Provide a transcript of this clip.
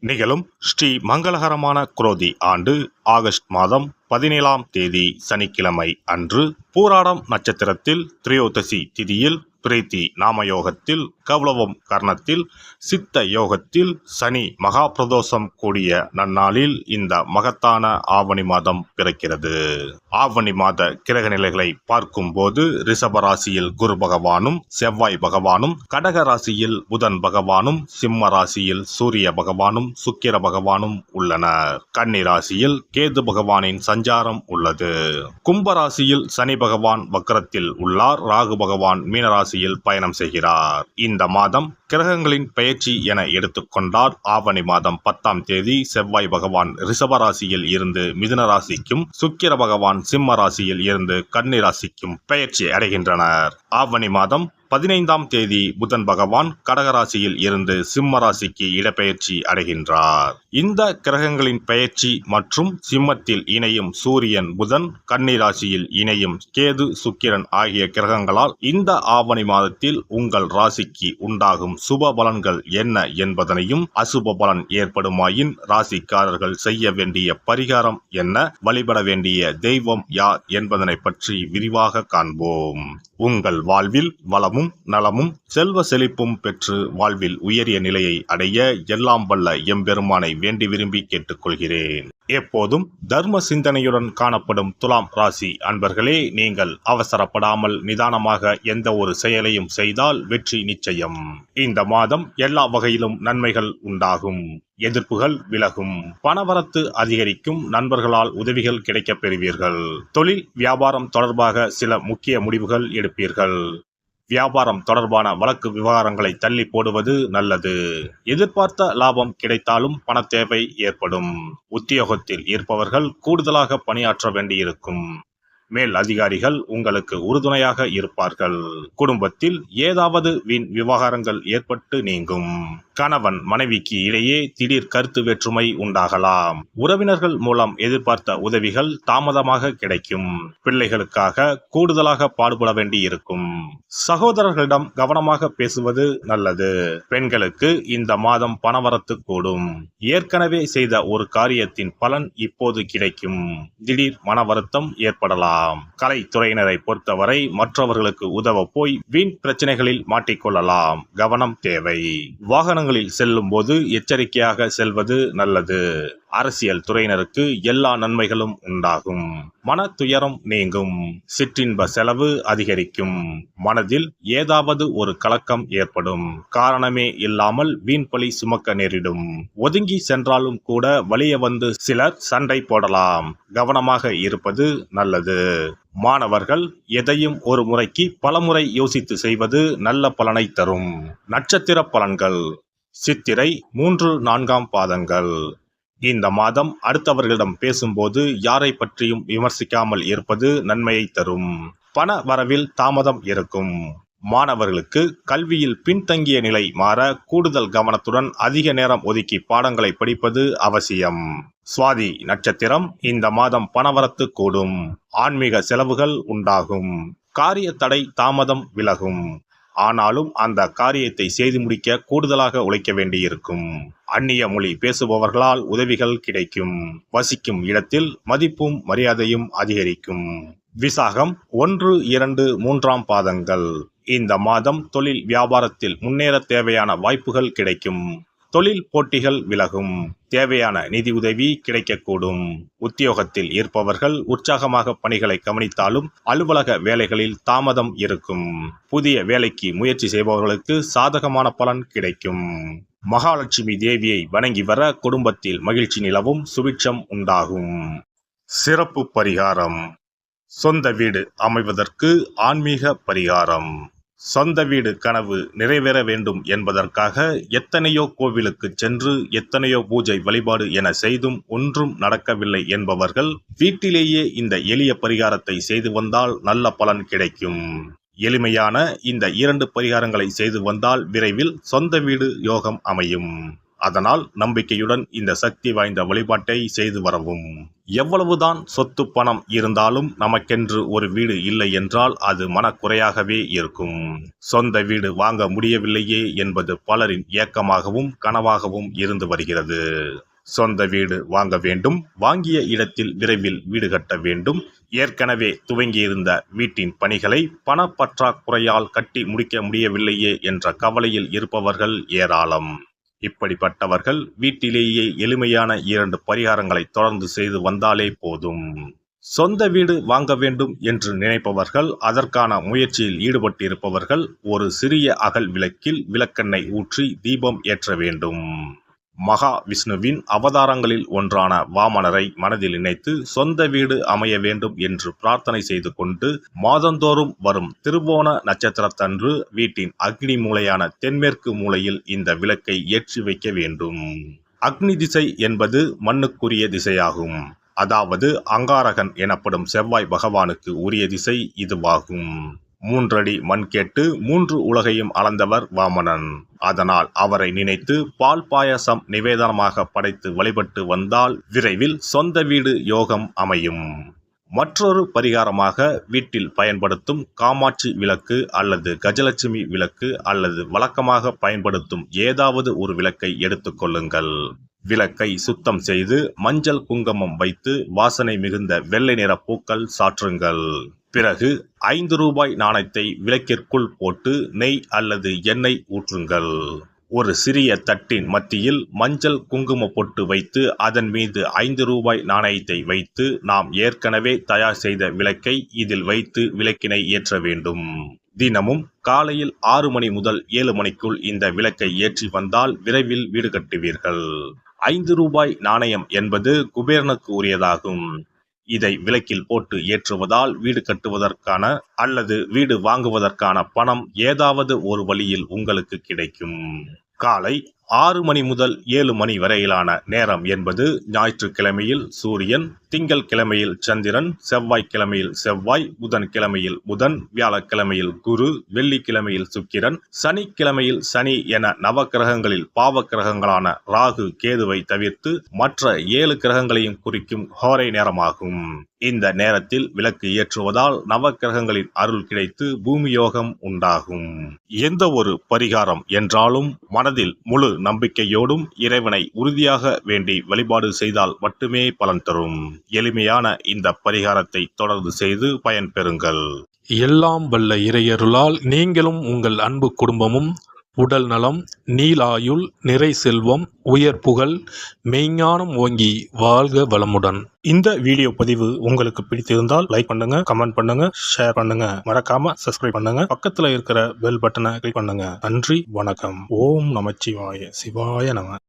நிகழும் ஸ்ரீ மங்களகரமான குரோதி ஆண்டு ஆகஸ்ட் மாதம் 17ஆம் தேதி சனிக்கிழமை அன்று பூராடம் நட்சத்திரத்தில் திரையோதசி திதியில் பிரீத்தி நாமயோகத்தில் கௌளவம் கர்ணத்தில் சித்த யோகத்தில் சனி மகா பிரதோஷம் கூடிய நன்னாளில் இந்த மகத்தான ஆவணி மாதம் பிறக்கிறது. ஆவணி மாத கிரக நிலைகளை பார்க்கும்போது ரிஷபராசியில் குரு பகவானும் செவ்வாய் பகவானும், கடக ராசியில் புதன் பகவானும், சிம்ம ராசியில் சூரிய பகவானும் சுக்கிர பகவானும் உள்ளனர். கன்னி ராசியில் கேது பகவானின் சஞ்சாரம் உள்ளது. கும்பராசியில் சனி பகவான் வக்ரத்தில் உள்ளார். ராகு பகவான் மீனராசியில் பயணம் செய்கிறார். இந்த மாதம் கிரகங்களின் பெயர்ச்சி என எடுத்துக்கொண்டால் ஆவணி மாதம் 10ஆம் தேதி செவ்வாய் பகவான் ரிஷப ராசியில் இருந்து மிதுன ராசிக்கும், சுக்கிர பகவான் சிம்ம ராசியில் இருந்து கன்னி ராசிக்கும் பெயர்ச்சி அடைகின்றனர். ஆவணி மாதம் 15ஆம் தேதி புதன் பகவான் கடகராசியில் இருந்து சிம்ம ராசிக்கு இடப்பெயர்ச்சி அடைகின்றார். இந்த கிரகங்களின் பெயர்ச்சி மற்றும் சிம்மத்தில் இணையும் சூரியன் புதன், கன்னி ராசியில் இணையும் கேது சுக்கிரன் ஆகிய கிரகங்களால் இந்த ஆவணி மாதத்தில் உங்கள் ராசிக்கு உண்டாகும் சுப பலன்கள் என்ன என்பதனையும், அசுப பலன் ஏற்படுமாயின் ராசிக்காரர்கள் செய்ய வேண்டிய பரிகாரம் என்ன, வழிபட வேண்டிய தெய்வம் யார் என்பதனை பற்றி விரிவாக காண்போம். உங்கள் வாழ்வில் வளமும் நலமும் செல்வ செழிப்பும் பெற்று வாழ்வில் உயரிய நிலையை அடைய எல்லாம் வல்ல எம்பெருமானை வேண்டி விரும்பி கேட்டுக்கொள்கிறேன். எப்போதும் தர்ம சிந்தனையுடன் காணப்படும் துலாம் ராசி அன்பர்களே, நீங்கள் அவசரப்படாமல் நிதானமாக எந்த ஒரு செயலையும் செய்தால் வெற்றி நிச்சயம். இந்த மாதம் எல்லா வகையிலும் நன்மைகள் உண்டாகும். எதிர்ப்புகள் விலகும். பணவரத்து அதிகரிக்கும். நண்பர்களால் உதவிகள் கிடைக்கப் பெறுவீர்கள். தொழில் வியாபாரம் தொடர்பாக சில முக்கிய முடிவுகள் எடுப்பீர்கள். வியாபாரம் தொடர்பான வழக்கு விவகாரங்களை தள்ளி போடுவது நல்லது. எதிர்பார்த்த லாபம் கிடைத்தாலும் பண தேவை ஏற்படும். உத்தியோகத்தில் இருப்பவர்கள் கூடுதலாக பணியாற்ற வேண்டியிருக்கும். மேல் அதிகாரிகள் உங்களுக்கு உறுதுணையாக இருப்பார்கள். குடும்பத்தில் ஏதாவது வீண் விவகாரங்கள் ஏற்பட்டு நீங்கும். கணவன் மனைவிக்கு இடையே திடீர் கருத்து வேற்றுமை உண்டாகலாம். உறவினர்கள் மூலம் எதிர்பார்த்த உதவிகள் தாமதமாக கிடைக்கும். பிள்ளைகளுக்காக கூடுதலாக பாடுபட வேண்டி இருக்கும். சகோதரர்களிடம் கவனமாக பேசுவது நல்லது. பெண்களுக்கு இந்த மாதம் பணவரத்து கூடும். ஏற்கனவே செய்த ஒரு காரியத்தின் பலன் இப்போது கிடைக்கும். திடீர் மன வருத்தம் ஏற்படலாம். கலைத்துறையினரை பொறுத்தவரை மற்றவர்களுக்கு உதவ போய் வீண் பிரச்சனைகளில் மாட்டிக்கொள்ளலாம். கவனம் தேவை. வாகனங்களில் செல்லும் போது எச்சரிக்கையாக செல்வது நல்லது. அரசியல் துறையினருக்கு எல்லா நன்மைகளும் உண்டாகும். மன துயரம் நீங்கும். சிற்றின்ப செலவு அதிகரிக்கும். மனதில் ஏதாவது ஒரு கலக்கம் ஏற்படும். காரணமே இல்லாமல் வீண் பழி சுமக்க நேரிடும். ஒதுங்கி சென்றாலும் கூட வலிய வந்து சிலர் சண்டை போடலாம். கவனமாக இருப்பது நல்லது. மாணவர்கள் எதையும் ஒரு முறைக்கு பலமுறை யோசித்து செய்வது நல்ல பலனை தரும். நட்சத்திர பலன்கள். சித்திரை 3-4ஆம் பாதங்கள். இந்த மாதம் அடுத்தவர்களிடம் பேசும்போது யாரை பற்றியும் விமர்சிக்காமல் இருப்பது நன்மையை தரும். பண வரவில் தாமதம் இருக்கும். மாணவர்களுக்கு கல்வியில் பின்தங்கிய நிலை மாற கூடுதல் கவனத்துடன் அதிக நேரம் ஒதுக்கி பாடங்களை படிப்பது அவசியம். சுவாதி நட்சத்திரம். இந்த மாதம் பணவரத்து கூடும். ஆன்மீக செலவுகள் உண்டாகும். காரிய தடை தாமதம் விலகும். ஆனாலும் அந்த காரியத்தை செய்து முடிக்க கூடுதலாக உழைக்க வேண்டியிருக்கும். அந்நிய மொழி பேசுபவர்களால் உதவிகள் கிடைக்கும். வசிக்கும் இடத்தில் மதிப்பும் மரியாதையும் அதிகரிக்கும். விசாகம் 1-2-3ஆம் பாதங்கள். இந்த மாதம் தொழில் வியாபாரத்தில் முன்னேற தேவையான வாய்ப்புகள் கிடைக்கும். தொழில் போட்டிகள் விலகும். தேவையான நிதி உதவி கிடைக்கக்கூடும். உத்தியோகத்தில் இருப்பவர்கள் உற்சாகமாக பணிகளை கவனித்தாலும் அலுவலக வேலைகளில் தாமதம் இருக்கும். புதிய வேலைக்கு முயற்சி செய்பவர்களுக்கு சாதகமான பலன் கிடைக்கும். மகாலட்சுமி தேவியை வணங்கி வர குடும்பத்தில் மகிழ்ச்சி நிலவும். சுபிட்சம் உண்டாகும். சிறப்பு பரிகாரம். சொந்த வீடு அமைவதற்கு ஆன்மீக பரிகாரம். சொந்த வீடு கனவு நிறைவேற வேண்டும் என்பதற்காக எத்தனையோ கோவிலுக்கு சென்று எத்தனையோ பூஜை வழிபாடு என செய்தும் ஒன்றும் நடக்கவில்லை என்பவர்கள் வீட்டிலேயே இந்த எளிய பரிகாரத்தை செய்து வந்தால் நல்ல பலன் கிடைக்கும். எளிமையான இந்த 2 பரிகாரங்களை செய்து வந்தால் விரைவில் சொந்த வீடு யோகம் அமையும். அதனால் நம்பிக்கையுடன் இந்த சக்தி வாய்ந்த வழிபாட்டை செய்து வரவும். எவ்வளவுதான் சொத்து பணம் இருந்தாலும் நமக்கென்று ஒரு வீடு இல்லை என்றால் அது மனக்குறையாகவே இருக்கும். சொந்த வீடு வாங்க முடியவில்லையே என்பது பலரின் ஏக்கமாகவும் கனவாகவும் இருந்து வருகிறது. சொந்த வீடு வாங்க வேண்டும், வாங்கிய இடத்தில் விரைவில் வீடு கட்ட வேண்டும், ஏற்கனவே துவங்கியிருந்த வீட்டின் பணிகளை பணப்பற்றாக்குறையால் கட்டி முடிக்க முடியவில்லையே என்ற கவலையில் இருப்பவர்கள் ஏராளம். இப்படிப்பட்டவர்கள் வீட்டிலேயே எளிமையான 2 பரிகாரங்களை தொடர்ந்து செய்து வந்தாலே போதும். சொந்த வீடு வாங்க வேண்டும் என்று நினைப்பவர்கள், அதற்கான முயற்சியில் ஈடுபட்டிருப்பவர்கள் ஒரு சிறிய அகல் விளக்கில் விளக்கெண்ணெய் ஊற்றி தீபம் ஏற்ற வேண்டும். மகா விஷ்ணுவின் அவதாரங்களில் ஒன்றான வாமனரை மனதில் நினைத்து சொந்த வீடு அமைய வேண்டும் என்று பிரார்த்தனை செய்து கொண்டு மாதந்தோறும் வரும் திருவோண நட்சத்திரத்தன்று வீட்டின் அக்னி மூலையான தென்மேற்கு மூலையில் இந்த விளக்கை ஏற்றி வைக்க வேண்டும். அக்னி திசை என்பது மண்ணுக்குரிய திசையாகும். அதாவது அங்காரகன் எனப்படும் செவ்வாய் பகவானுக்கு உரிய திசை இதுவாகும். 3 அடி மண் கேட்டு 3 உலகையும் அளந்தவர் வாமனன். அதனால் அவரை நினைத்து பால் பாயசம் நிவேதனமாக படைத்து வழிபட்டு வந்தால் விரைவில் சொந்த வீடு யோகம் அமையும். மற்றொரு பரிகாரமாக வீட்டில் பயன்படுத்தும் காமாட்சி விளக்கு அல்லது கஜலட்சுமி விளக்கு அல்லது வழக்கமாக பயன்படுத்தும் ஏதாவது ஒரு விளக்கை எடுத்துக்கொள்ளுங்கள். விளக்கை சுத்தம் செய்து மஞ்சள் குங்குமம் வைத்து வாசனை மிகுந்த வெள்ளை நிற பூக்கள் சாற்றுங்கள். பிறகு 5 ரூபாய் நாணயத்தை விளக்கிற்குள் போட்டு நெய் அல்லது எண்ணெய் ஊற்றுங்கள். ஒரு சிறிய தட்டின் மத்தியில் மஞ்சள் குங்கும பொட்டு வைத்து அதன் மீது 5 ரூபாய் நாணயத்தை வைத்து நாம் ஏற்கனவே தயார் செய்த விளக்கை இதில் வைத்து விளக்கினை ஏற்ற வேண்டும். தினமும் காலையில் 6 மணி முதல் 7 மணிக்குள் இந்த விளக்கை ஏற்றி வந்தால் விரைவில் வீடு கட்டுவீர்கள். 5 ரூபாய் நாணயம் என்பது குபேரனுக்கு உரியதாகும். இதை விளக்கில் போட்டு ஏற்றுவதால் வீடு கட்டுவதற்கான அல்லது வீடு வாங்குவதற்கான பணம் ஏதாவது ஒரு வழியில் உங்களுக்கு கிடைக்கும். காலை 6 மணி முதல் 7 மணி வரையிலான நேரம் என்பது ஞாயிற்றுக்கிழமையில் சூரியன், திங்கள் கிழமையில் சந்திரன், செவ்வாய்க்கிழமையில் செவ்வாய், புதன் கிழமையில் புதன், வியாழக்கிழமையில் குரு, வெள்ளிக்கிழமையில் சுக்கிரன், சனிக்கிழமையில் சனி என நவக்கிரகங்களில் பாவ கிரகங்களான ராகு கேதுவை தவிர்த்து மற்ற 7 கிரகங்களையும் குறிக்கும் ஹோரை நேரமாகும். இந்த நேரத்தில் விளக்கு ஏற்றுவதால் நவக்கிரகங்களின் அருள் கிடைத்து பூமி யோகம் உண்டாகும். எந்த ஒரு பரிகாரம் என்றாலும் மனதில் முழு நம்பிக்கையோடும் இறைவனை உறுதியாக வேண்டி வழிபாடு செய்தால் மட்டுமே பலன் தரும். எளிமையான இந்த பரிகாரத்தை தொடர்ந்து செய்து பயன் பெறுங்கள். எல்லாம் வல்ல இறையருளால் நீங்களும் உங்கள் அன்பு குடும்பமும் உடல் நலம், நீலாயுள், நிறை செல்வம், உயர் புகழ், மெய்ஞானம் ஓங்கி வாழ்க வளமுடன். இந்த வீடியோ பதிவு உங்களுக்கு பிடித்திருந்தால் லைக் பண்ணுங்க, கமெண்ட் பண்ணுங்க, ஷேர் பண்ணுங்க, மறக்காம சப்ஸ்கிரைப் பண்ணுங்க, பக்கத்துல இருக்கிற பெல் பட்டனை கிளிக் பண்ணுங்க. நன்றி, வணக்கம். ஓம் நமச்சிவாய, சிவாய நம.